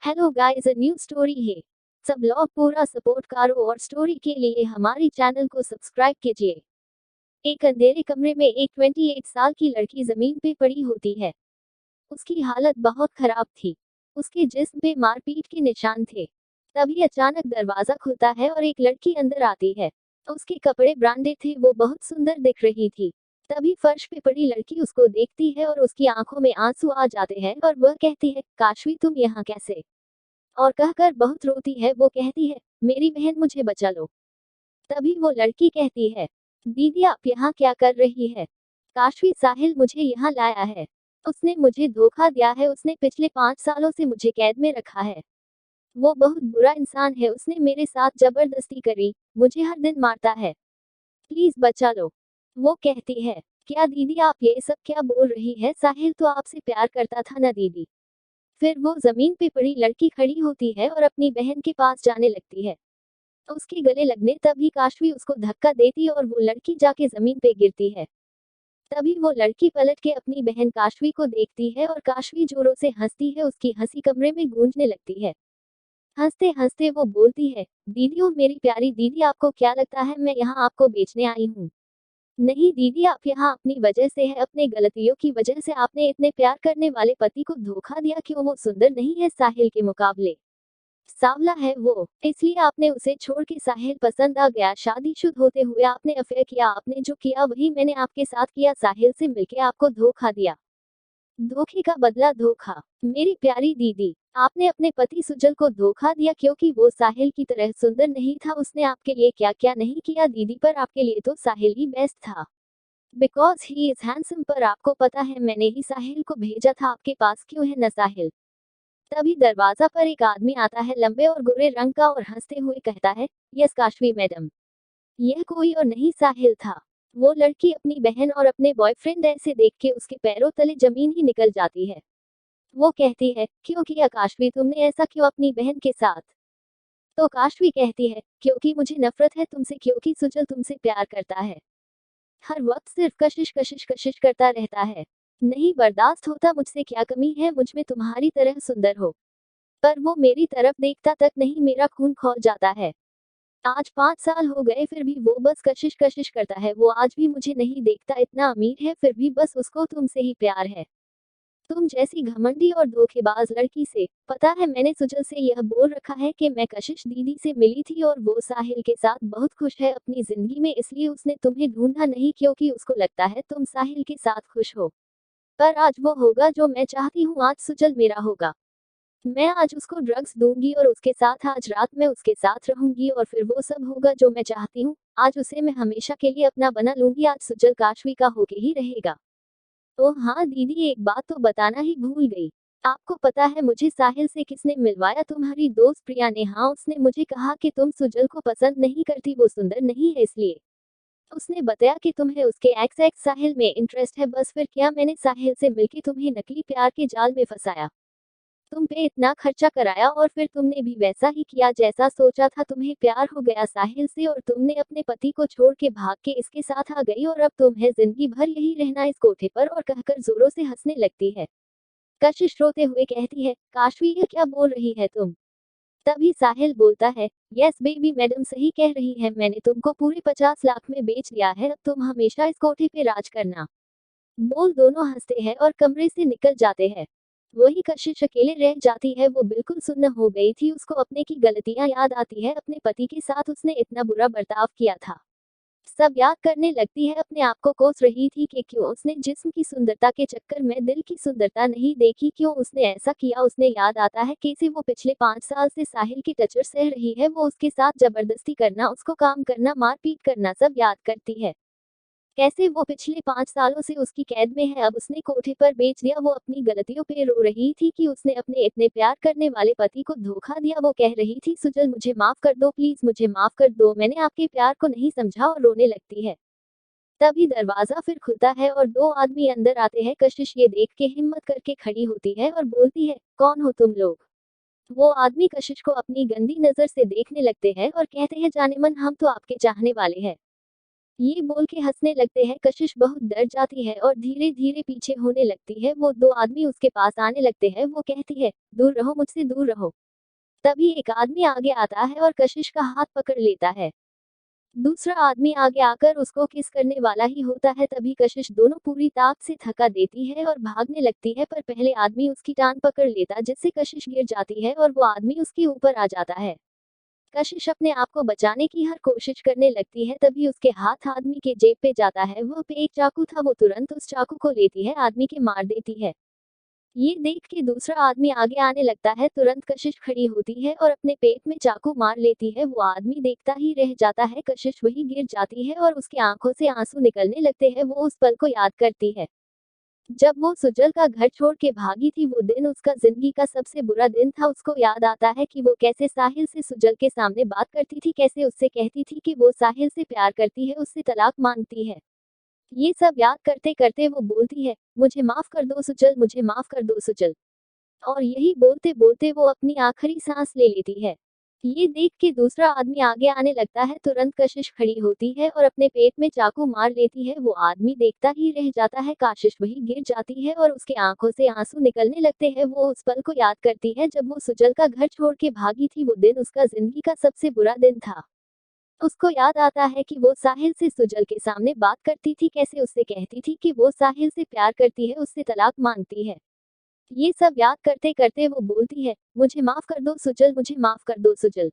Hello guys, a new story है। सब लोग पूरा सपोर्ट करो और स्टोरी के लिए हमारी चैनल को सब्सक्राइब कीजिए। एक अंधेरे कमरे में एक 28 साल की लड़की जमीन पे पड़ी होती है। उसकी हालत बहुत खराब थी। उसके जिस्म पे मारपीट के निशान थे। तभी अचानक दरवाजा खुलता है और एक लड़की अंदर आती है। उसके कपड़े ब्रांडेड थे, वो बहुत सुंदर दिख रही थी। तभी फर्श पे पड़ी लड़की उसको देखती है और उसकी आंखों में आंसू आ जाते हैं और वह कहती है, काशवी तुम यहाँ कैसे? और कहकर बहुत रोती है। वो कहती है, मेरी बहन मुझे बचा लो। तभी वो लड़की कहती है, दीदी आप यहाँ क्या कर रही है? काशवी साहिल मुझे यहाँ लाया है। उसने मुझे धोखा दिया है, उसने पिछले 5 सालों से मुझे कैद में रखा है। वो बहुत बुरा इंसान है, उसने मेरे साथ जबरदस्ती करी, मुझे हर दिन मारता है। प्लीज बचा लो। वो कहती है, क्या दीदी आप ये सब क्या बोल रही है? साहिल तो आपसे प्यार करता था ना दीदी। फिर वो जमीन पे पड़ी लड़की खड़ी होती है और अपनी बहन के पास जाने लगती है। उसके गले लगने तभी काशवी उसको धक्का देती और वो लड़की जाके जमीन पे गिरती है। तभी वो लड़की पलट के अपनी बहन काशवी को देखती है और काशवी जोरों से हंसती है। उसकी हंसी कमरे में गूंजने लगती है। हंसते हंसते वो बोलती है, दीदी ओ मेरी प्यारी दीदी, आपको क्या लगता है मैं यहाँ आपको बेचने आई हूँ? नहीं दीदी, आप यहाँ अपनी वजह से है, अपने गलतियों की वजह से आपने इतने प्यार करने वाले पति को धोखा दिया। क्यों वो सुंदर नहीं है साहिल के मुकाबले? सांवला है वो, इसलिए आपने उसे छोड़ के साहिल पसंद आ गया। शादीशुदा होते हुए आपने अफेयर किया, आपने जो किया वही मैंने आपके साथ किया। साहिल से मिलके आपको धोखा दिया। धोखे का बदला धोखा। मेरी प्यारी दीदी, आपने अपने पति सुजल को धोखा दिया क्योंकि वो साहिल की तरह सुंदर नहीं था। उसने आपके लिए क्या क्या नहीं किया दीदी, पर आपके लिए तो साहिल ही बेस्ट था। Because he is handsome. पर आपको पता है मैंने ही साहिल को भेजा था आपके पास, क्यों है न साहिल? तभी दरवाजा पर एक आदमी आता है, लंबे और गोरे रंग का, और हंसते हुए कहता है, यस काशवी मैडम। यह कोई और नहीं साहिल था। वो लड़की अपनी बहन और अपने बॉयफ्रेंड ऐसे देख के उसके पैरों तले जमीन ही निकल जाती है। वो कहती है, क्यों किया काशवी तुमने ऐसा, क्यों अपनी बहन के साथ? तो काशवी कहती है, क्योंकि मुझे नफरत है तुमसे, क्योंकि सुजल तुमसे प्यार करता है। हर वक्त सिर्फ कशिश कशिश कशिश करता रहता है। नहीं बर्दाश्त होता मुझसे, क्या कमी है मुझ में तुम्हारी तरह सुंदर हो? पर वो मेरी तरफ देखता तक नहीं, मेरा खून खौल जाता है। आज 5 साल हो गए फिर भी वो बस कशिश कशिश करता है। वो आज भी मुझे नहीं देखता, इतना अमीर है फिर भी बस उसको तुमसे ही प्यार है। तुम जैसी घमंडी और धोखेबाज लड़की से। पता है मैंने सुजल से यह बोल रखा है कि मैं कशिश दीदी से मिली थी और वो साहिल के साथ बहुत खुश है अपनी जिंदगी में, इसलिए उसने तुम्हें ढूंढा नहीं क्योंकि उसको लगता है तुम साहिल के साथ खुश हो। पर आज वो होगा जो मैं चाहती हूँ, आज सुजल मेरा होगा। मैं आज उसको ड्रग्स दूंगी और उसके साथ आज रात में उसके साथ रहूंगी और फिर वो सब होगा जो मैं चाहती हूँ। आज उसे मैं हमेशा के लिए अपना बना लूंगी। आज सुजल काशवी का होके ही रहेगा। तो हाँ दीदी, एक बात तो बताना ही भूल गई। आपको पता है मुझे साहिल से किसने मिलवाया? तुम्हारी दोस्त प्रिया ने। हाँ, उसने मुझे कहा कि तुम सुजल को पसंद नहीं करती, वो सुंदर नहीं है इसलिए। उसने बताया कि तुम्हें उसके एक्स एक्स साहिल में इंटरेस्ट है। बस फिर क्या मैंने साहिल से मिलके तुम्हें नकली प्यार के जाल में फंसाया। तुम पे इतना खर्चा कराया और फिर तुमने भी वैसा ही किया जैसा सोचा था। तुम्हें प्यार हो गया साहिल से और तुमने अपने पति को छोड़ के भाग के इसके साथ आ गई और अब तुम्हें जिंदगी भर यही रहना इस कोठे पर। और कहकर जोरों से हंसने लगती है। कशिश रोते हुए कहती है, काशवी ये क्या बोल रही है तुम? तभी साहिल बोलता है, यस बेबी मैडम सही कह रही है, मैंने तुमको पूरे 50 लाख में बेच दिया है, अब तुम हमेशा इस कोठे पे राज करना। बोल दोनों हंसते हैं और कमरे से निकल जाते हैं। वही कशिश अकेले रह जाती है। वो बिल्कुल सुन्न हो गई थी, उसको अपने की गलतियां याद आती है, अपने पति के साथ उसने इतना बुरा बर्ताव किया था। सब याद करने लगती है, अपने आप को कोस रही थी कि क्यों उसने जिस्म की सुंदरता के चक्कर में दिल की सुंदरता नहीं देखी, क्यों उसने ऐसा किया। उसे याद आता है कैसे वो पिछले 5 साल से साहिल की टचर सह रही है, वो उसके साथ जबरदस्ती करना, उसको काम करना, मारपीट करना, सब याद करती है। कैसे वो पिछले 5 सालों से उसकी कैद में है, अब उसने कोठे पर बेच दिया। वो अपनी गलतियों पे रो रही थी कि उसने अपने इतने प्यार करने वाले पति को धोखा दिया। वो कह रही थी, सुजल मुझे माफ कर दो, प्लीज मुझे माफ कर दो, मैंने आपके प्यार को नहीं समझा, और रोने लगती है। तभी दरवाजा फिर खुलता है और दो आदमी अंदर आते हैं। कशिश ये देख के हिम्मत करके खड़ी होती है और बोलती है, कौन हो तुम लोग? वो आदमी कशिश को अपनी गंदी नजर से देखने लगते हैं और कहते हैं, जाने मन हम तो आपके चाहने वाले हैं। ये बोल के हंसने लगते हैं। कशिश बहुत डर जाती है और धीरे धीरे पीछे होने लगती है। वो दो आदमी उसके पास आने लगते हैं। वो कहती है, दूर रहो मुझसे, दूर रहो। तभी एक आदमी आगे आता है और कशिश का हाथ पकड़ लेता है। दूसरा आदमी आगे आकर उसको किस करने वाला ही होता है। तभी कशिश दोनों पूरी ताक से थका देती है और भागने लगती है, पर पहले आदमी उसकी टांग पकड़ लेता, जिससे कशिश गिर जाती है और वो आदमी उसके ऊपर आ जाता है। कशिश अपने आप को बचाने की हर कोशिश करने लगती है। तभी उसके हाथ आदमी के जेब पे जाता है। वो पे एक चाकू था। वो तुरंत उस चाकू को लेती है, आदमी के मार देती है। ये देख के दूसरा आदमी आगे आने लगता है। तुरंत कशिश खड़ी होती है और अपने पेट में चाकू मार लेती है। वो आदमी देखता ही रह जाता है। कशिश वही गिर जाती है और उसकी आंखों से आंसू निकलने लगते हैं। वो उस पल को याद करती है जब वो सुजल का घर छोड़ के भागी थी। वो दिन उसका जिंदगी का सबसे बुरा दिन था। उसको याद आता है कि वो कैसे साहिल से सुजल के सामने बात करती थी, कैसे उससे कहती थी कि वो साहिल से प्यार करती है, उससे तलाक मांगती है। ये सब याद करते करते वो बोलती है, मुझे माफ कर दो सुजल, मुझे माफ कर दो सुजल। और यही बोलते बोलते वो अपनी आखिरी सांस ले लेती है। ये देख के दूसरा आदमी आगे आने लगता है। तुरंत कशिश खड़ी होती है और अपने पेट में चाकू मार लेती है। वो आदमी देखता ही रह जाता है। कशिश वही गिर जाती है और उसके आंखों से आंसू निकलने लगते हैं। वो उस पल को याद करती है जब वो सुजल का घर छोड़ के भागी थी। वो दिन उसका जिंदगी का सबसे बुरा दिन था। उसको याद आता है कि वो साहिल से सुजल के सामने बात करती थी, कैसे उससे कहती थी कि वो साहिल से प्यार करती है, उससे तलाक मांगती है। ये सब याद करते करते वो बोलती है, मुझे माफ कर दो सुजल, मुझे माफ कर दो सुजल।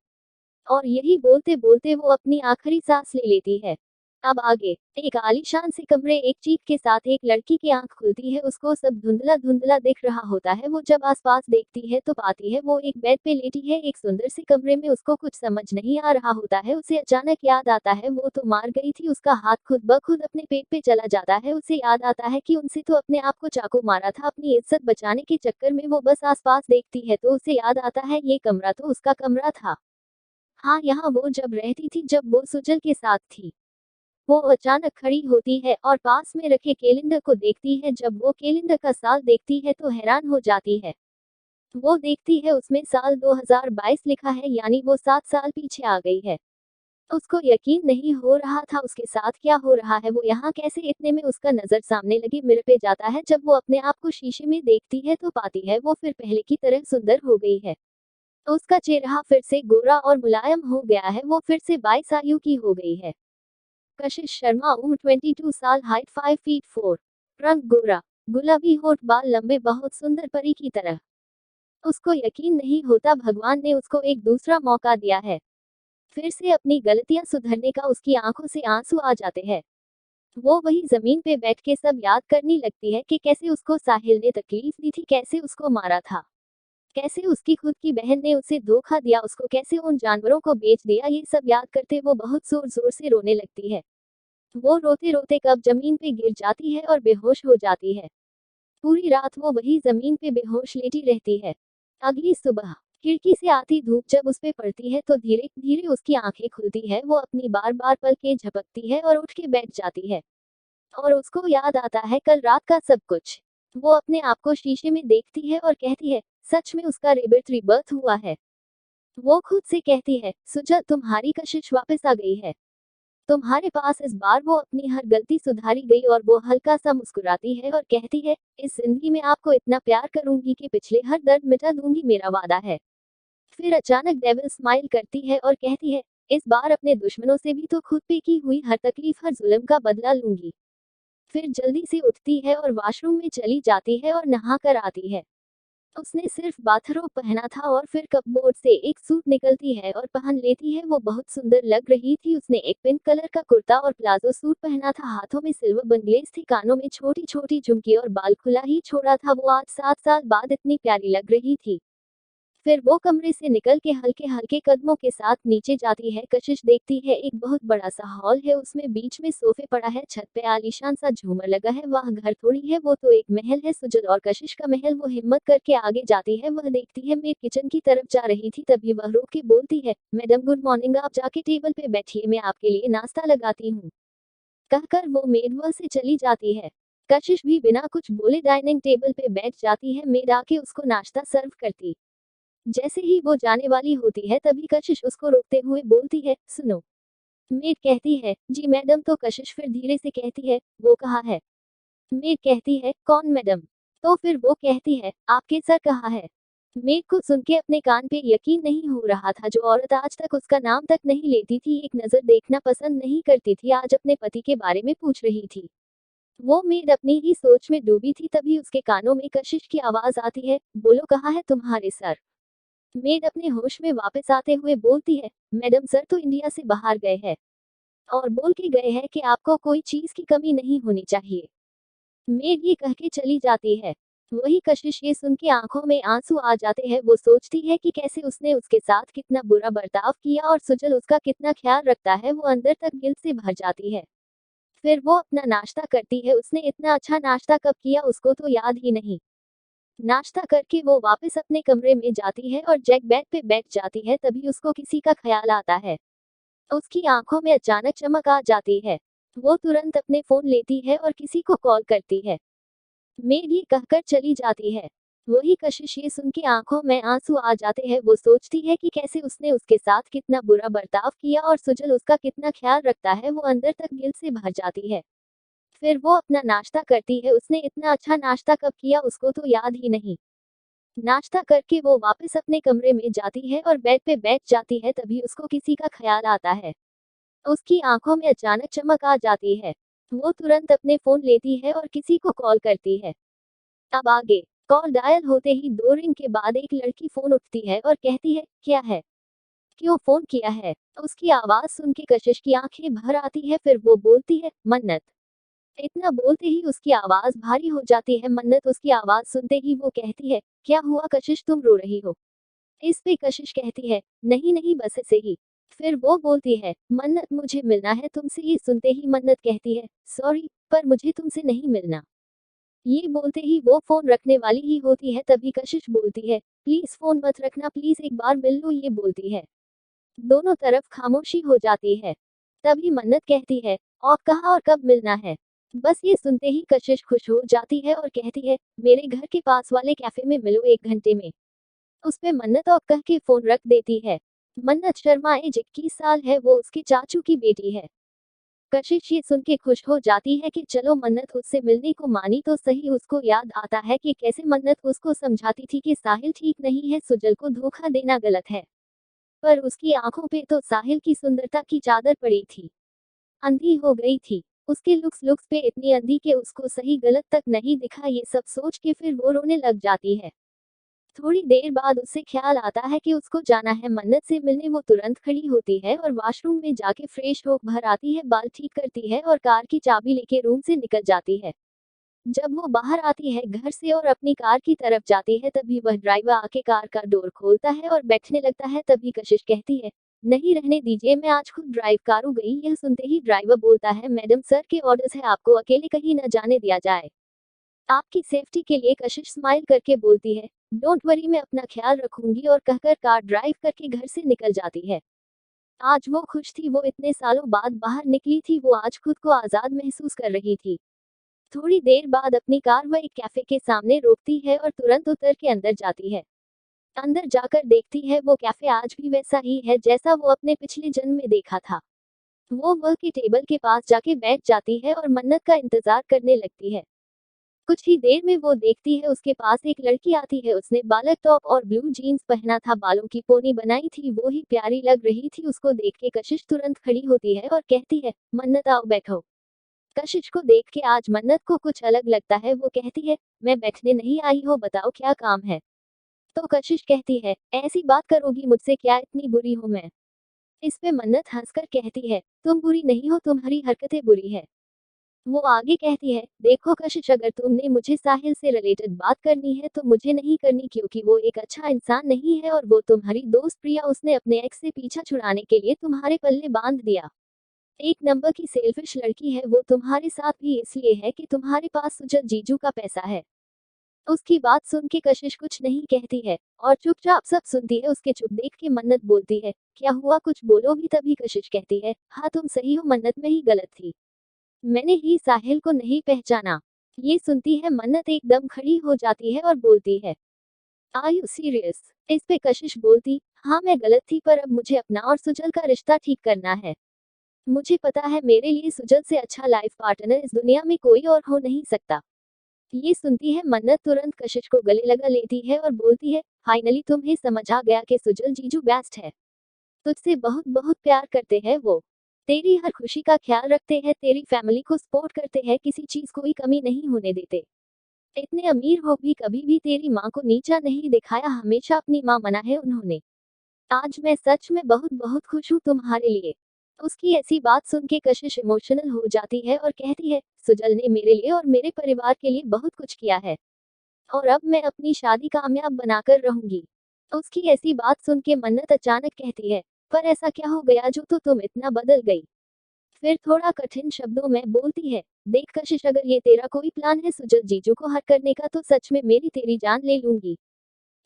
और यही बोलते बोलते वो अपनी आखिरी सांस ले लेती है। अब आगे एक आलीशान से कमरे, एक चीख के साथ एक लड़की की आंख खुलती है। उसको सब धुंधला धुंधला दिख रहा होता है। वो जब आसपास देखती है तो पाती है वो एक बेड पे लेटी है, एक सुंदर से कमरे में। उसको कुछ समझ नहीं आ रहा होता है। उसे अचानक याद आता है वो तो मार गई थी। उसका हाथ खुद ब खुद अपने पेट पे चला जाता है। उसे याद आता है कि उनसे तो अपने आप को चाकू मारा था। अपनी इज्जत बचाने के चक्कर में वो बस आसपास देखती है तो उसे याद आता है ये कमरा तो उसका कमरा था। हाँ, यहाँ वो जब रहती थी, जब वो सुजल के साथ थी। वो अचानक खड़ी होती है और पास में रखे कैलेंडर को देखती है। जब वो कैलेंडर का साल देखती है तो हैरान हो जाती है। वो देखती है उसमें साल 2022 लिखा है, यानी वो 7 साल पीछे आ गई है। उसको यकीन नहीं हो रहा था उसके साथ क्या हो रहा है, वो यहाँ कैसे। इतने में उसका नजर सामने लगे मिरर पे जाता है। जब वो अपने आप को शीशे में देखती है तो पाती है वो फिर पहले की तरह सुंदर हो गई है। उसका चेहरा फिर से गोरा और मुलायम हो गया है। वो फिर से 22 आयु की हो गई है। कशिश शर्मा, उम्र 22 साल, हाइट 5 फीट 4, रंग गोरा, गुलाबी होठ, बाल लंबे, बहुत सुंदर परी की तरह। उसको यकीन नहीं होता भगवान ने उसको एक दूसरा मौका दिया है। फिर से अपनी गलतियां सुधरने का उसकी आंखों से आंसू आ जाते हैं। वो वही जमीन पे बैठ के सब याद करने लगती है कि कैसे उसको साहिल ने तकलीफ दी थी, कैसे उसको मारा था, कैसे उसकी खुद की बहन ने उसे धोखा दिया, उसको कैसे उन जानवरों को बेच दिया। ये सब याद करते वो बहुत जोर जोर से रोने लगती है। वो रोते रोते कब जमीन पे गिर जाती है और बेहोश हो जाती है। पूरी रात वो वही जमीन पे बेहोश लेटी रहती है। अगली सुबह खिड़की से आती धूप जब उस पे पड़ती है तो धीरे धीरे उसकी आंखें खुलती है। वो अपनी बार बार पलकें झपकती है और उठ के बैठ जाती है। और उसको याद आता है कल रात का सब कुछ। वो अपने आप को शीशे में देखती है और कहती है, सच में उसका रिबर्थ रिबर्थ हुआ है। वो खुद से कहती है, सुजा तुम्हारी कशिश वापस आ गई है तुम्हारे पास। इस बार वो अपनी हर गलती सुधारी गई और वो हल्का सा मुस्कुराती है और कहती है, इस जिंदगी में आपको इतना प्यार करूंगी कि पिछले हर दर्द मिटा दूंगी, मेरा वादा है। फिर अचानक डेविल स्माइल करती है और कहती है, इस बार अपने दुश्मनों से भी तो खुद पे की हुई हर तकलीफ, हर जुल्म का बदला लूंगी। फिर जल्दी से उठती है और वॉशरूम में चली जाती है और नहा कर आती है। उसने सिर्फ बाथरोब पहना था और फिर कपबोर्ड से एक सूट निकलती है और पहन लेती है। वो बहुत सुंदर लग रही थी। उसने एक पिंक कलर का कुर्ता और प्लाजो सूट पहना था। हाथों में सिल्वर बंगलेस थी, कानों में छोटी छोटी झुमकी और बाल खुला ही छोड़ा था। वो आज 7 साल बाद इतनी प्यारी लग रही थी। फिर वो कमरे से निकल के हल्के हल्के कदमों के साथ नीचे जाती है। कशिश देखती है एक बहुत बड़ा सा हॉल है, उसमें बीच में सोफे पड़ा है, छत पे आलीशान सा झूमर लगा है। वह घर थोड़ी है, वो तो एक महल है, सुजल और कशिश का महल। वो हिम्मत करके आगे जाती है। वह देखती है मैं किचन की तरफ जा रही थी, तभी वह रोक के बोलती है, मैडम गुड मॉर्निंग, आप जाके टेबल पे बैठिए, मैं आपके लिए नाश्ता लगाती हूँ। कहकर वो मेड वह से चली जाती है। कशिश भी बिना कुछ बोले डाइनिंग टेबल पे बैठ जाती है। मेड आके उसको नाश्ता सर्व करती। जैसे ही वो जाने वाली होती है तभी कशिश उसको रोकते हुए बोलती है, सुनो, मेड कहती है, जी मैडम। तो कशिश फिर धीरे से कहती है, वो कहाँ है? मेड कहती है, कौन मैडम? तो फिर वो कहती है, आपके सर कहाँ है? मेड को सुन के अपने कान पे यकीन नहीं हो रहा था। जो औरत आज तक उसका नाम तक नहीं लेती थी, एक नजर देखना पसंद नहीं करती थी, आज अपने पति के बारे में पूछ रही थी। वो मेड अपनी ही सोच में डूबी थी, तभी उसके कानों में कशिश की आवाज आती है, बोलो कहाँ है तुम्हारे सर? मेड अपने होश में वापस आते हुए बोलती है, मैडम सर तो इंडिया से बाहर गए हैं और बोल के गए हैं कि आपको कोई चीज की कमी नहीं होनी चाहिए। मेड ये कह के चली जाती है। वही कशिश ये सुन के आंखों में आंसू आ जाते हैं। वो सोचती है कि कैसे उसने उसके साथ कितना बुरा बर्ताव किया और सुजल उसका कितना ख्याल रखता है। वो अंदर तक गिल्ट से भर जाती है। फिर वो अपना नाश्ता करती है। उसने इतना अच्छा नाश्ता कब किया उसको तो याद ही नहीं। नाश्ता करके वो वापस अपने कमरे में जाती है और जैक बेड पे बैठ जाती है। तभी उसको किसी का ख्याल आता है। उसकी आंखों में अचानक चमक आ जाती है। वो तुरंत अपने फोन लेती है और किसी को कॉल करती है। मेड ये कहकर चली जाती है। वही कशिश ये सुन के आंखों में आंसू आ जाते हैं। वो सोचती है कि कैसे उसने उसके साथ कितना बुरा बर्ताव किया और सुजल उसका कितना ख्याल रखता है। वो अंदर तक गिल्ट से भर जाती है। फिर वो अपना नाश्ता करती है। उसने इतना अच्छा नाश्ता कब किया उसको तो याद ही नहीं। नाश्ता करके वो वापस अपने कमरे में जाती है और बेड पे बैठ जाती है। तभी उसको किसी का ख्याल आता है। उसकी आंखों में अचानक चमक आ जाती है। वो तुरंत अपने फोन लेती है और किसी को कॉल करती है। अब आगे। कॉल डायल होते ही 2 रिंग के बाद एक लड़की फोन उठती है और कहती है, क्या है? क्यों फोन किया है? उसकी आवाज सुन के कशिश की आंखें भर आती है। फिर वो बोलती है, मन्नत। इतना बोलते ही उसकी आवाज भारी हो जाती है। मन्नत उसकी आवाज सुनते ही वो कहती है, क्या हुआ कशिश, तुम रो रही हो? इस पे कशिश कहती है, नहीं नहीं बस ऐसे ही। फिर वो बोलती है, मन्नत मुझे मिलना है तुमसे। ये सुनते ही मन्नत कहती है, सॉरी पर मुझे तुमसे नहीं मिलना। ये बोलते ही वो फोन रखने वाली ही होती है। तभी कशिश बोलती है, प्लीज फोन मत रखना, प्लीज एक बार मिल लो। ये बोलती है। दोनों तरफ खामोशी हो जाती है। तभी मन्नत कहती है, और कहाँ और कब मिलना है? बस ये सुनते ही कशिश खुश हो जाती है और कहती है, मेरे घर के पास वाले कैफे में मिलो 1 घंटे में। उस पे मन्नत और कह के फोन रख देती है। मन्नत शर्मा एज 21 साल है। वो उसके चाचू की बेटी है। कशिश ये सुन के खुश हो जाती है कि चलो मन्नत उससे मिलने को मानी तो सही। उसको याद आता है कि कैसे मन्नत उसको समझाती थी कि साहिल ठीक नहीं है, सुजल को धोखा देना गलत है। पर उसकी आंखों पे तो साहिल की सुंदरता की चादर पड़ी थी। अंधी हो गई थी। उसके लुक्स पे इतनी अंधी कि उसको सही गलत तक नहीं दिखा। ये सब सोच के फिर वो रोने लग जाती है। थोड़ी देर बाद उसे ख्याल आता है कि उसको जाना है मन्नत से मिलने। वो तुरंत खड़ी होती है और वॉशरूम में जाके फ्रेश हो घर आती है, बाल ठीक करती है और कार की चाबी लेके रूम से निकल जाती है। जब वो बाहर आती है घर से और अपनी कार की तरफ जाती है, तभी वह ड्राइवर आके कार का डोर खोलता है और बैठने लगता है। तभी कशिश कहती है, नहीं रहने दीजिए, मैं आज खुद ड्राइव करूंगी। यह सुनते ही ड्राइवर बोलता है, मैडम सर के ऑर्डर्स है, आपको अकेले कहीं न जाने दिया जाए। आपकी सेफ्टी के लिए कशिश स्माइल करके बोलती है, डोंट वरी, मैं अपना ख्याल रखूंगी और कहकर कार ड्राइव करके घर से निकल जाती है। आज वो खुश थी। वो इतने सालों बाद बाहर निकली थी। वो आज खुद को आजाद महसूस कर रही थी। थोड़ी देर बाद अपनी कार वह एक कैफे के सामने रोकती है और तुरंत उतर के अंदर जाती है। अंदर जाकर देखती है वो कैफे आज भी वैसा ही है जैसा वो अपने पिछले जन्म में देखा था। वो वह के टेबल के पास जाके बैठ जाती है और मन्नत का इंतजार करने लगती है। कुछ ही देर में वो देखती है उसके पास एक लड़की आती है। उसने बालक टॉप और ब्लू जीन्स पहना था, बालों की पोनी बनाई थी, वो ही प्यारी लग रही थी। उसको देख के कशिश तुरंत खड़ी होती है और कहती है, मन्नत आओ बैठो। कशिश को देख के आज मन्नत को कुछ अलग लगता है। वो कहती है, मैं बैठने नहीं आई हो, बताओ क्या काम है? तो कशिश कहती है, ऐसी बात करोगी मुझसे, क्या इतनी बुरी हूं मैं? इस पे मन्नत हंसकर कहती है, तुम बुरी नहीं हो, तुम्हारी हरकतें बुरी है। वो आगे कहती है, देखो कशिश, अगर तुमने मुझे साहिल से रिलेटेड बात करनी है तो मुझे नहीं करनी, क्योंकि वो एक अच्छा इंसान नहीं है और वो तुम्हारी दोस्त प्रिया, उसने अपने एक्स से पीछा छुड़ाने के लिए तुम्हारे पल्ले बांध दिया। एक नंबर की सेल्फिश लड़की है वो। तुम्हारे साथ भी इसलिए है कि तुम्हारे पास सुजल जीजू का पैसा है। उसकी बात सुन के कशिश कुछ नहीं कहती है और चुपचाप सब सुनती है। उसके चुप देख के मन्नत बोलती है, क्या हुआ, कुछ बोलो भी। तभी कशिश कहती है, हाँ तुम सही हो, मन्नत में ही गलत थी, मैंने ही साहिल को नहीं पहचाना। ये सुनती है मन्नत एकदम खड़ी हो जाती है और बोलती है, आर यू सीरियस? इस पे कशिश बोलती, हाँ मैं गलत थी, पर अब मुझे अपना और सुजल का रिश्ता ठीक करना है। मुझे पता है मेरे लिए सुजल से अच्छा लाइफ पार्टनर इस दुनिया में कोई और हो नहीं सकता। ये सुनती है मन्नत तुरंत कशिश को गले लगा लेती है और बोलती है, फाइनली तुम्हें समझ आ गया कि सुजल जीजू बेस्ट है। तुझसे बहुत बहुत प्यार करते हैं वो। तेरी हर खुशी का ख्याल रखते हैं, तेरी फैमिली को सपोर्ट करते हैं, किसी चीज कोई कमी नहीं होने देते। इतने अमीर हो भी कभी भी तेरी माँ को नीचा नहीं दिखाया, हमेशा अपनी माँ मना है उन्होंने। आज मैं सच में बहुत बहुत खुश हूँ तुम्हारे लिए। उसकी ऐसी बात सुन के कशिश इमोशनल हो जाती है और कहती है, सुजल ने मेरे लिए और मेरे परिवार के लिए बहुत कुछ किया है और अब मैं अपनी शादी कामयाब बनाकर रहूंगी। उसकी ऐसी बात सुन के मन्नत अचानक कहती है, पर ऐसा क्या हो गया जो तो तुम इतना बदल गई। फिर थोड़ा कठिन शब्दों में बोलती है, देख कशिश, अगर ये तेरा कोई प्लान है सुजल जीजू को हर करने का तो सच में मेरी तेरी जान ले लूंगी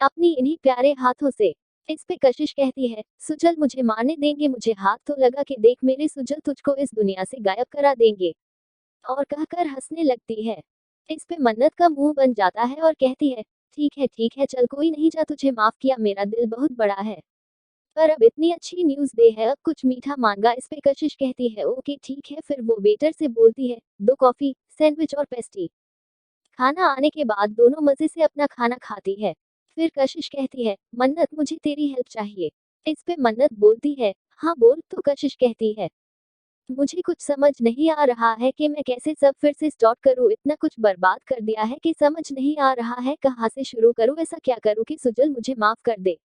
अपनी इन्हीं प्यारे हाथों से। इस पे कशिश कहती है, सुजल मुझे मारने देंगे, मुझे हाथ तो लगा कि देख मेरे सुजल तुझको इस दुनिया से गायब करा देंगे, और कहकर हंसने लगती है। इस पे मन्नत का मुंह बन जाता है और कहती है, ठीक है चल कोई नहीं, जा तुझे माफ किया, मेरा दिल बहुत बड़ा है, पर अब इतनी अच्छी न्यूज दे है, अब कुछ मीठा मांगा। इस पे कशिश कहती है, ओके ठीक है। फिर वो वेटर से बोलती है, दो कॉफी, सैंडविच और पेस्ट्री। खाना आने के बाद दोनों मजे से अपना खाना खाती है। फिर कशिश कहती है, मन्नत मुझे तेरी हेल्प चाहिए। इस पे मन्नत बोलती है, हाँ बोल। तो कशिश कहती है, मुझे कुछ समझ नहीं आ रहा है कि मैं कैसे सब फिर से स्टार्ट करूँ, इतना कुछ बर्बाद कर दिया है कि समझ नहीं आ रहा है कहाँ से शुरू करूँ, ऐसा क्या करूँ कि सुजल मुझे माफ कर दे।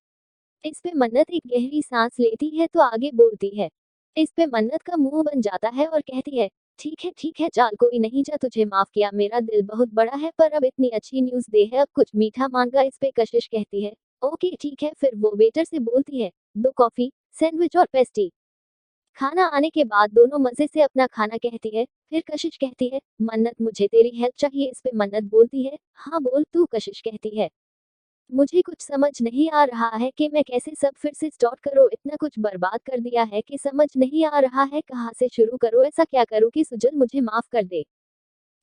इस पे मन्नत एक गहरी सांस लेती है तो आगे बोलती है। इस पे मन्नत का मुंह बन जाता है और कहती है, ठीक है चाल कोई नहीं, जा तुझे माफ किया, मेरा दिल बहुत बड़ा है, पर अब इतनी अच्छी न्यूज दे है, अब कुछ मीठा मांगा। इस पे कशिश कहती है, ओके ठीक है। फिर वो वेटर से बोलती है, दो कॉफी, सैंडविच और पेस्ट्री। खाना आने के बाद दोनों मजे से अपना खाना कहती है। फिर कशिश कहती है, मन्नत मुझे तेरी हेल्प चाहिए। इस पे मन्नत बोलती है, हाँ बोल तू। कशिश कहती है, मुझे कुछ समझ नहीं आ रहा है कि मैं कैसे सब फिर से स्टार्ट करूं, इतना कुछ बर्बाद कर दिया है कि समझ नहीं आ रहा है कहाँ से शुरू करूं, ऐसा क्या करूं कि सुजल मुझे माफ कर दे।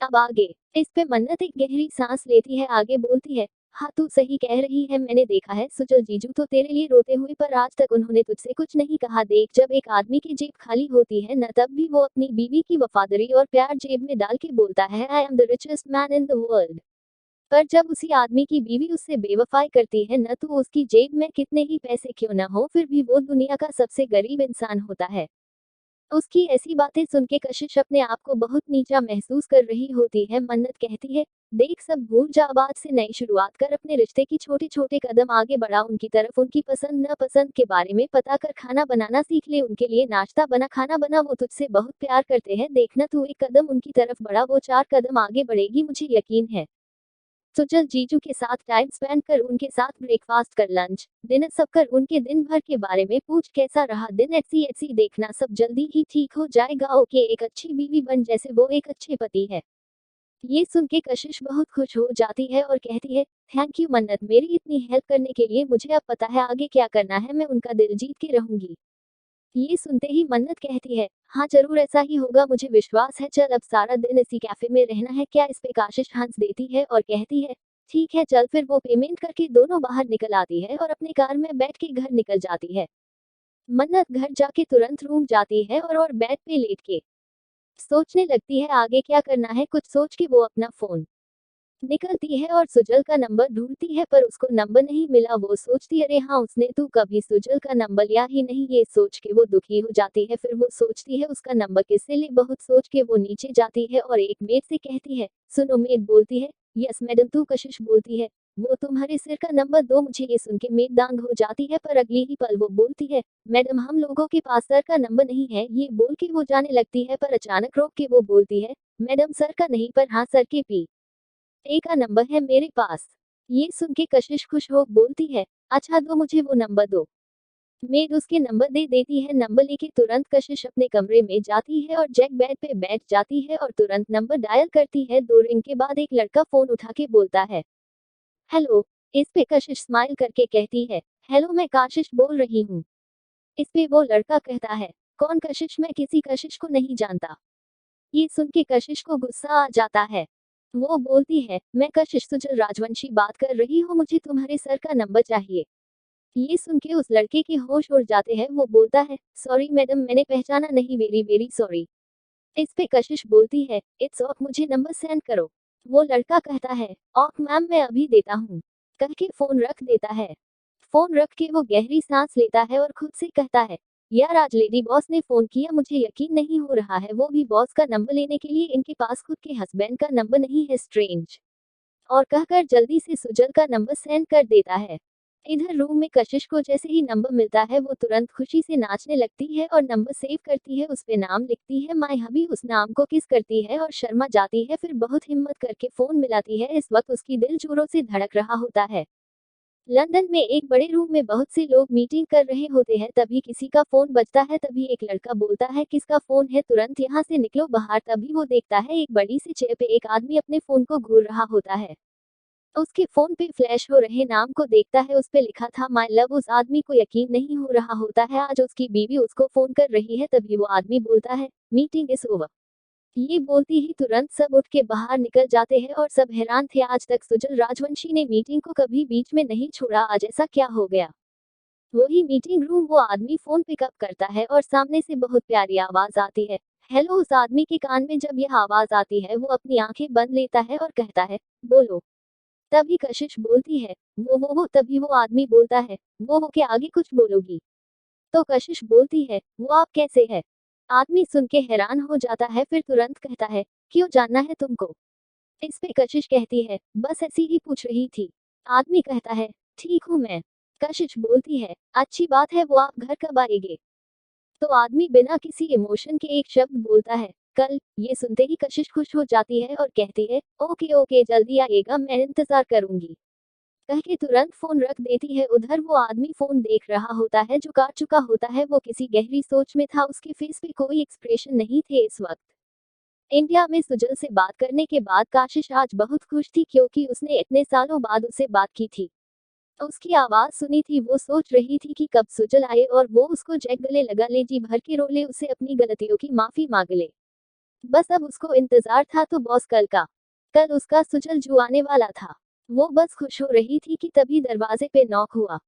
अब आगे। इस पे मन्नत एक गहरी सांस लेती है, आगे बोलती है, हाँ तू सही कह रही है, मैंने देखा है सुजल जीजू तो तेरे लिए रोते हुए, पर आज तक उन्होंने तुझसे कुछ नहीं कहा। देख जब एक आदमी की जेब खाली होती है न, तब भी वो अपनी बीवी की वफादारी और प्यार जेब में डाल के बोलता है, I am the richest man in the world. पर जब उसी आदमी की बीवी उससे बेवफाई करती है न, तो उसकी जेब में कितने ही पैसे क्यों न हो, फिर भी वो दुनिया का सबसे गरीब इंसान होता है। उसकी ऐसी बातें सुन के कशिश अपने आप को बहुत नीचा महसूस कर रही होती है। मन्नत कहती है, देख सब भूल जा, आज से नई शुरुआत कर, अपने रिश्ते की छोटे छोटे कदम आगे बढ़ा, उनकी तरफ उनकी पसंद नापसंद के बारे में पता कर, खाना बनाना सीख ले, उनके लिए नाश्ता बना, खाना बना, वो तुझसे बहुत प्यार करते हैं, देखना तू एक कदम उनकी तरफ बढ़ा, वो चार कदम आगे बढ़ेगी, मुझे यकीन है। सुजल जीजू के साथ टाइम स्पेंड कर, उनके साथ ब्रेकफास्ट कर, लंच डिनर सब कर, उनके दिन भर के बारे में पूछ, कैसा रहा दिन, ऐसी देखना, सब जल्दी ही ठीक हो जाएगा। ओके, एक अच्छी बीवी बन जैसे वो एक अच्छे पति है। ये सुन के कशिश बहुत खुश हो जाती है और कहती है, थैंक यू मन्नत, मेरी इतनी हेल्प करने के लिए। मुझे अब पता है आगे क्या करना है, मैं उनका दिल जीत के रहूंगी। ये सुनते ही मन्नत कहती है, हाँ जरूर ऐसा ही होगा, मुझे विश्वास है, चल अब सारा दिन इसी कैफे में रहना है क्या। इस पे काशिश हंस देती है और कहती है, ठीक है चल। फिर वो पेमेंट करके दोनों बाहर निकल आती है और अपनी कार में बैठ के घर निकल जाती है। मन्नत घर जाके तुरंत रूम जाती है और बेड पे लेट के सोचने लगती है आगे क्या करना है। कुछ सोच के वो अपना फोन निकलती है और सुजल का नंबर ढूंढती है, पर उसको नंबर नहीं मिला। वो सोचती अरे हाँ, उसने तो कभी सुजल का नंबर लिया ही नहीं, ये सोच के वो दुखी हो जाती है। फिर वो सोचती है उसका नंबर किससे ले, बहुत सोच के वो नीचे जाती है और एक मेड से कहती है, सुनो। मेड बोलती है, यस मैडम। तू कशिश बोलती है, वो तुम्हारे सिर का नंबर दो मुझे। ये सुन के मेड दांग हो जाती है, पर अगली ही पल वो बोलती है, मैडम हम लोगों के पास सर का नंबर नहीं है। ये बोल के वो जाने लगती है, पर अचानक रोक के वो बोलती है, मैडम सर का नहीं, पर हाँ सर के पी ए का नंबर है मेरे पास। ये सुन के कशिश खुश हो बोलती है, अच्छा दो मुझे वो नंबर दो। मेड उसके नंबर दे देती है। नंबर लेके तुरंत कशिश अपने कमरे में जाती है और जैक बेड पे बैठ जाती है और तुरंत नंबर डायल करती है। 2 रिंग के बाद एक लड़का फोन उठा के बोलता है, हेलो। इस पे कशिश स्माइल करके कहती है, हेलो मैं काशिश बोल रही हूँ। इस पे वो लड़का कहता है, कौन कशिश, मैं किसी कशिश को नहीं जानता। ये सुन के कशिश को गुस्सा आ जाता है। वो बोलती है, मैं कशिश सुजल राजवंशी बात कर रही हूँ, मुझे तुम्हारे सर का नंबर चाहिए। ये सुन के उस लड़के के होश उड़ जाते हैं। वो बोलता है, सॉरी मैडम, मैंने पहचाना नहीं, वेरी वेरी सॉरी। इस पे कशिश बोलती है, इट्स ऑक, मुझे नंबर सेंड करो। वो लड़का कहता है, ऑक मैम, मैं अभी देता हूँ, कह के फोन रख देता है। फोन रख के वो गहरी सांस लेता है और खुद से कहता है, यार आज लेडी बॉस ने फोन किया, मुझे यकीन नहीं हो रहा है, वो भी बॉस का नंबर लेने के लिए, इनके पास खुद के हस्बैंड का नंबर नहीं है, स्ट्रेंज। और कहकर जल्दी से सुजल का नंबर सेंड कर देता है। इधर रूम में कशिश को जैसे ही नंबर मिलता है वो तुरंत खुशी से नाचने लगती है और नंबर सेव करती है, उस पे नाम लिखती है, माय हबी, उस नाम को किस करती है और शर्मा जाती है, फिर बहुत हिम्मत करके फोन मिलाती है। इस वक्त उसकी दिल जोरों से धड़क रहा होता है। लंदन में एक बड़े रूम में बहुत से लोग मीटिंग कर रहे होते हैं, तभी किसी का फोन बजता है। तभी एक लड़का बोलता है, किसका फोन है, तुरंत यहाँ से निकलो बाहर। तभी वो देखता है एक बड़ी सी चेयर पे एक आदमी अपने फोन को घूर रहा होता है। उसके फोन पे फ्लैश हो रहे नाम को देखता है, उस पे लिखा था माय लव। उस आदमी को यकीन नहीं हो रहा होता है आज उसकी बीवी उसको फोन कर रही है। तभी वो आदमी बोलता है, मीटिंग इज ओवर। ये बोलती ही तुरंत सब उठ के बाहर निकल जाते हैं और सब हैरान थे, आज तक सुजल राजवंशी ने मीटिंग को कभी बीच में नहीं छोड़ा, आज ऐसा क्या हो गया। वही मीटिंग रूम, वो आदमी फोन पिकअप करता है और सामने से बहुत प्यारी आवाज आती है, हेलो। उस आदमी के कान में जब यह आवाज आती है वो अपनी आंखें बंद लेता है और कहता है, बोलो। तभी कशिश बोलती है, वो। तभी वो आदमी बोलता है, वो के आगे कुछ बोलोगी। तो कशिश बोलती है, वो आप कैसे है। आदमी सुन के हैरान हो जाता है, फिर तुरंत कहता है, क्यों जानना है तुमको। इस पे कशिश कहती है, बस ऐसी ही पूछ रही थी। आदमी कहता है, ठीक हूँ मैं। कशिश बोलती है, अच्छी बात है, वो आप घर कब आएंगे। तो आदमी बिना किसी इमोशन के एक शब्द बोलता है, कल। ये सुनते ही कशिश खुश हो जाती है और कहती है, ओके ओके, जल्दी आएगा, मैं इंतजार करूंगी। कह के तुरंत फोन रख देती है। उधर वो आदमी फोन देख रहा होता है, जो काट चुका होता है, वो किसी गहरी सोच में था, उसके फेस पे कोई एक्सप्रेशन नहीं थे इस वक्त। इंडिया में सुजल से बात करने के बाद कशिश आज बहुत खुश थी, क्योंकि उसने इतने सालों बाद उसे बात की थी, उसकी आवाज सुनी थी। वो सोच रही थी कि कब सुजल आए और वो उसको जैक गले लगा ले, जी भर के रो ले, उसे अपनी गलतियों की माफी मांग ले। बस अब उसको इंतजार था तो बॉस कल का। कल उसका सुजल जो आने वाला था। वो बस खुश हो रही थी कि तभी दरवाजे पे नॉक हुआ।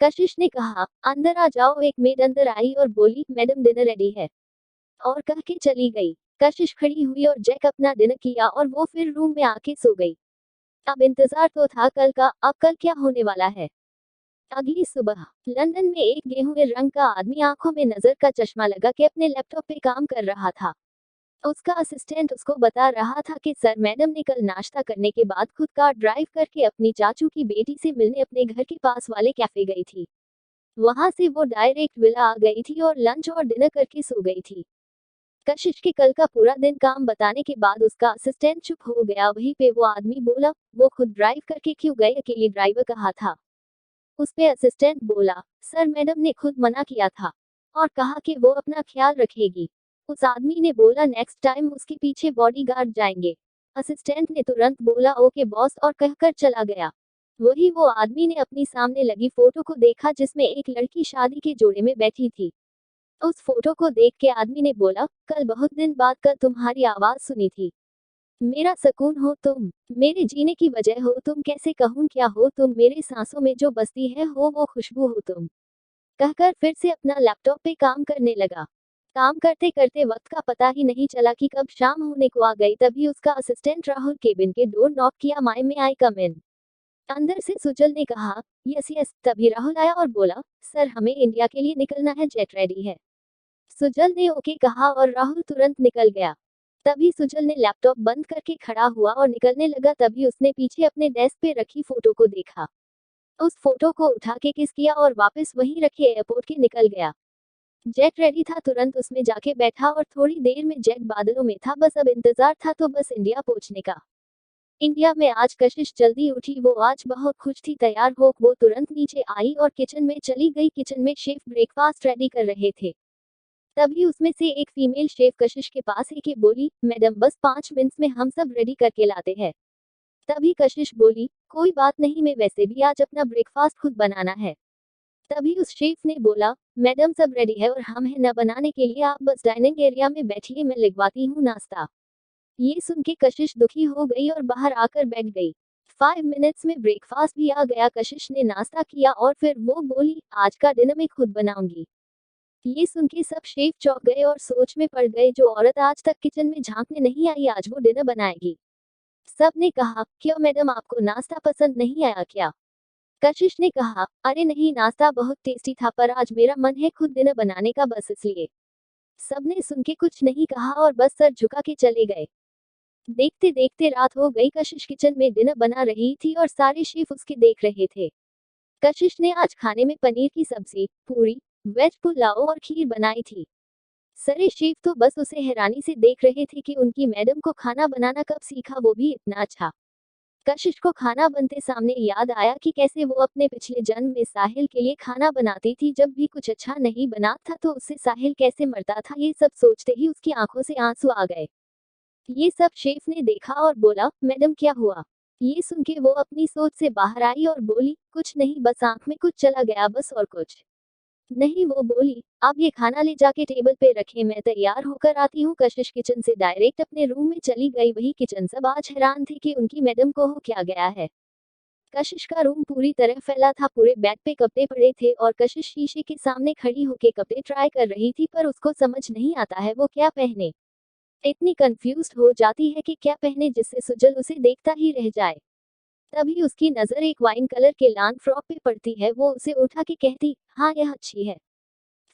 कशिश ने कहा, अंदर आ जाओ। एक मेड अंदर आई और बोली, मैडम डिनर रेडी है, और कह के चली गई। कशिश खड़ी हुई और जैक अपना डिनर किया और वो फिर रूम में आके सो गई। अब इंतजार तो था कल का, अब कल क्या होने वाला है। अगली सुबह लंदन में एक गेहूं रंग का आदमी आंखों में नजर का चश्मा लगा के अपने लैपटॉप पे काम कर रहा था। उसका असिस्टेंट उसको बता रहा था कि सर, मैडम ने कल नाश्ता करने के बाद खुद कार ड्राइव करके अपनी चाचू की बेटी से मिलने अपने घर के पास वाले कैफे गई थी। वहां से वो डायरेक्ट विला आ गई थी और लंच और डिनर करके सो गई थी। कशिश के कल का पूरा दिन काम बताने के बाद उसका असिस्टेंट चुप हो गया। वहीं पे वो आदमी बोला, वो खुद ड्राइव करके क्यों गए, अकेली ड्राइवर कहा था। उस पे असिस्टेंट बोला, सर मैडम ने खुद मना किया था और कहा कि वो अपना ख्याल रखेगी। उस आदमी ने बोला, नेक्स्ट टाइम उसके पीछे बॉडीगार्ड जाएंगे। असिस्टेंट ने तुरंत बोला, ओके बॉस, और कहकर चला गया। वही वो आदमी ने अपनी सामने लगी फोटो को देखा, जिसमें एक लड़की शादी के जोड़े में बैठी थी। उस फोटो को देख के आदमी ने बोला, कल बहुत दिन बाद कल तुम्हारी आवाज सुनी थी। मेरा सुकून हो तुम, मेरे जीने की वजह हो तुम, कैसे कहूँ क्या हो तुम, मेरे सांसों में जो बसती है हो वो खुशबू हो तुम। कहकर फिर से अपना लैपटॉप पे काम करने लगा। काम करते करते वक्त का पता ही नहीं चला कि कब शाम होने को आ गई। तभी उसका असिस्टेंट राहुल केबिन के डोर नॉक किया, माय में आई कम इन। अंदर से सुजल ने कहा, यस यस। तभी राहुल आया और बोला, सर हमें इंडिया के लिए निकलना है, जेट रेडी है। सुजल ने ओके कहा और राहुल तुरंत निकल गया। तभी सुजल ने लैपटॉप बंद करके खड़ा हुआ और निकलने लगा। तभी उसने पीछे अपने डेस्क पे रखी फोटो को देखा। उस फोटो को उठा के किस किया और वापस वहीं रखे एयरपोर्ट के निकल गया। जेट रेडी था, तुरंत उसमें जाके बैठा और थोड़ी देर में जेट बादलों में था। बस अब इंतजार था तो बस इंडिया पहुंचने का। इंडिया में आज कशिश जल्दी उठी, वो आज बहुत खुश थी। तैयार हो वो तुरंत नीचे आई और किचन में चली गई। किचन में शेफ ब्रेकफास्ट रेडी कर रहे थे। तभी उसमें से एक फीमेल शेफ कशिश के पास आके बोली, मैडम बस 5 मिनट में हम सब रेडी करके लाते हैं। तभी कशिश बोली, कोई बात नहीं, मैं वैसे भी आज अपना ब्रेकफास्ट खुद बनाना है। तभी उस शेफ ने बोला, मैडम सब रेडी है और हम हैं न बनाने के लिए, आप बस डाइनिंग एरिया में बैठिए, मैं लिखवाती हूँ नाश्ता। ये सुन के कशिश दुखी हो गई और बाहर आकर बैठ गई। 5 मिनट्स में ब्रेकफास्ट भी आ गया। कशिश ने नाश्ता किया और फिर वो बोली, आज का डिनर मैं खुद बनाऊंगी। ये सुन के सब शेफ चौंक गए और सोच में पड़ गए, जो औरत आज तक किचन में झांकने नहीं आई, आज वो डिनर बनाएगी। सब ने कहा, क्यों मैडम, आपको नाश्ता पसंद नहीं आया क्या? कशिश ने कहा, अरे नहीं, नाश्ता बहुत टेस्टी था, पर आज मेरा मन है खुद डिनर बनाने का, बस इसलिए। सबने सुन के कुछ नहीं कहा और बस सर झुका के चले गए। देखते देखते रात हो गई। कशिश किचन में डिनर बना रही थी और सारे शेफ उसके देख रहे थे। कशिश ने आज खाने में पनीर की सब्जी, पूरी, वेज पुलाव और खीर बनाई थी। सारे शेफ तो बस उसे हैरानी से देख रहे थे कि उनकी मैडम को खाना बनाना कब सीखा, वो भी इतना अच्छा। कशिश को खाना बनते सामने याद आया कि कैसे वो अपने पिछले जन्म में साहिल के लिए खाना बनाती थी। जब भी कुछ अच्छा नहीं बना था तो उससे साहिल कैसे मरता था, ये सब सोचते ही उसकी आंखों से आंसू आ गए। ये सब शेफ ने देखा और बोला, मैडम क्या हुआ? ये सुन के वो अपनी सोच से बाहर आई और बोली, कुछ नहीं, बस आंख में कुछ चला गया, बस और कुछ नहीं। वो बोली, आप ये खाना ले जाके टेबल पे रखें, मैं तैयार होकर आती हूँ। कशिश किचन से डायरेक्ट अपने रूम में चली गई। वही किचन सब आज हैरान थे कि उनकी मैडम को हो क्या गया है। कशिश का रूम पूरी तरह फैला था, पूरे बेड पे कपड़े पड़े थे और कशिश शीशे के सामने खड़ी होके कपड़े ट्राई कर रही थी, पर उसको समझ नहीं आता है वो क्या पहने। इतनी कंफ्यूज्ड हो जाती है कि क्या पहने जिससे सुजल उसे देखता ही रह जाए। तभी उसकी नजर एक वाइन कलर के लॉन्ग फ्रॉक पे पड़ती है। वो उसे उठा के कहती, हाँ यह अच्छी है।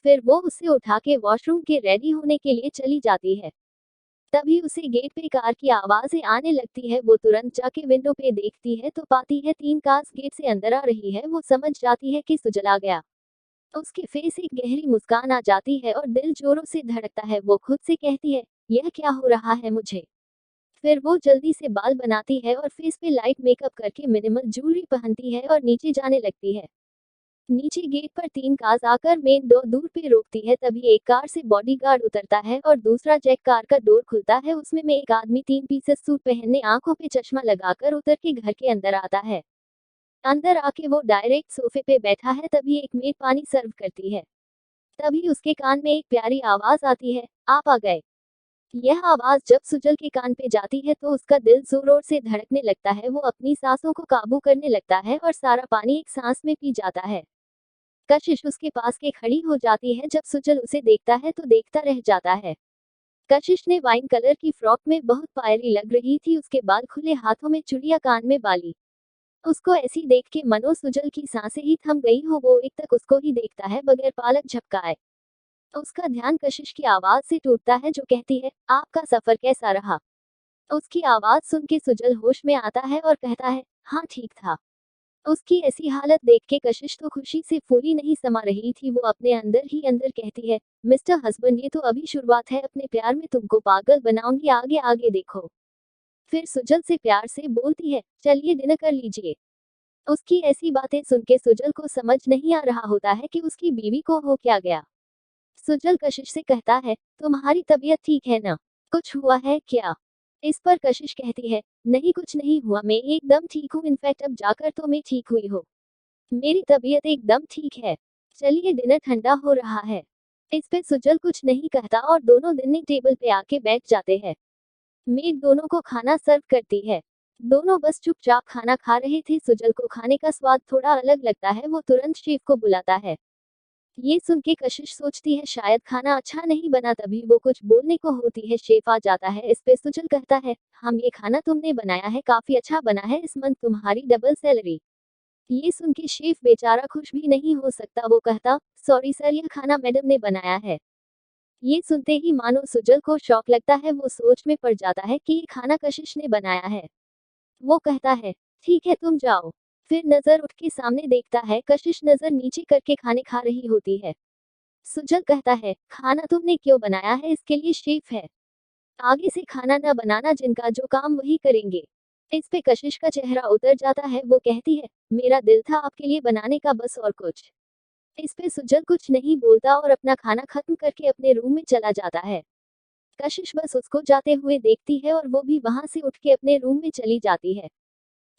फिर वो उसे उठा के वॉशरूम के रेडी होने के लिए चली जाती है। तभी उसे गेट पे कार की आवाजें आने लगती है। वो तुरंत जाके विंडो पे देखती है तो पाती है 3 कार्स गेट से अंदर आ रही है। वो समझ जाती है कि सुजल आ गया। उसके फेस एक गहरी मुस्कान आ जाती है और दिल जोरों से धड़कता है। वो खुद से कहती है, यह क्या हो रहा है मुझे। फिर वो जल्दी से बाल बनाती है और फेस पे लाइट मेकअप करके मिनिमल ज्वेलरी पहनती है और नीचे जाने लगती है। नीचे गेट पर 3 कार्स आकर मेन डोर दूर पे रोकती है। तभी एक कार से बॉडीगार्ड उतरता है और दूसरा जैक कार का डोर खुलता है। उसमें में एक आदमी 3 पीसेस सूट पहनने आंखों पे चश्मा लगाकर उतर के घर के अंदर आता है। अंदर आके वो डायरेक्ट सोफे पे बैठा है। तभी एक मेड पानी सर्व करती है। तभी उसके कान में एक प्यारी आवाज आती है, आप आ गए। यह आवाज जब सुजल के कान पे जाती है तो उसका दिल जोर से धड़कने लगता है। वो अपनी सांसों को काबू करने लगता है और सारा पानी एक सांस में पी जाता है। कशिश उसके पास के खड़ी हो जाती है। जब सुजल उसे देखता है तो देखता रह जाता है। कशिश ने वाइन कलर की फ्रॉक में बहुत प्यारी लग रही थी। उसके बाद खुले हाथों में चूड़ियां, कान में बाली। उसको ऐसी देख के मनो सुजल की सांसें ही थम गई हो। वो एक तक उसको ही देखता है बगैर पालक झपकाए। उसका ध्यान कशिश की आवाज से टूटता है जो कहती है, आपका सफर कैसा रहा। उसकी आवाज सुन के सुजल होश में आता है और कहता है, हाँ ठीक था। उसकी ऐसी हालत देख के कशिश तो खुशी से फूली नहीं समा रही थी। वो अपने अंदर ही अंदर कहती है, मिस्टर हस्बैंड, ये तो अभी शुरुआत है, अपने प्यार में तुमको पागल बनाऊंगी, आगे आगे देखो। फिर सुजल से प्यार से बोलती है, चलिए डिनर कर लीजिए। उसकी ऐसी बातें सुन के सुजल को समझ नहीं आ रहा होता है कि उसकी बीवी को हो क्या गया। सुजल कशिश से कहता है, तुम्हारी तबीयत ठीक है ना? कुछ हुआ है क्या? इस पर कशिश कहती है, नहीं कुछ नहीं हुआ, मैं एकदम ठीक हूँ, इनफैक्ट अब जाकर तो मैं ठीक हुई हूँ। मेरी तबीयत एकदम ठीक है। चलिए डिनर ठंडा हो रहा है। इस पे सुजल कुछ नहीं कहता और दोनों दिन टेबल पे आके बैठ जाते हैं। मेड दोनों को खाना सर्व करती है। दोनों बस चुपचाप खाना खा रहे थे। सुजल को खाने का स्वाद थोड़ा अलग लगता है। वो तुरंत शेफ को बुलाता है। ये सुन के कशिश सोचती है शायद खाना अच्छा नहीं बना। तभी वो कुछ बोलने को होती है, शेफ आ जाता है। इस पे सुजल कहता है, हम ये खाना तुमने बनाया है, काफी अच्छा बना है, इस मंथ तुम्हारी डबल सैलरी। ये सुन के शेफ बेचारा खुश भी नहीं हो सकता। वो कहता, सॉरी सर, यह खाना मैडम ने बनाया है। ये सुनते ही मानो सुजल को शौक लगता है। वो सोच में पड़ जाता है कि ये खाना कशिश ने बनाया है। वो कहता है, ठीक है तुम जाओ। फिर नजर उठ के सामने देखता है, कशिश नजर नीचे करके खाने खा रही होती है। सुजल कहता है, खाना तुमने क्यों बनाया है, इसके लिए शेफ है। आगे से खाना न बनाना, जिनका जो काम वही करेंगे। इस पे कशिश का चेहरा उतर जाता है। वो कहती है, मेरा दिल था आपके लिए बनाने का, बस और कुछ। इस पे सुजल कुछ नहीं बोलता और अपना खाना खत्म करके अपने रूम में चला जाता है। कशिश बस उसको जाते हुए देखती है और वो भी वहां से उठ के अपने रूम में चली जाती है।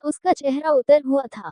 उसका चेहरा उतर हुआ था।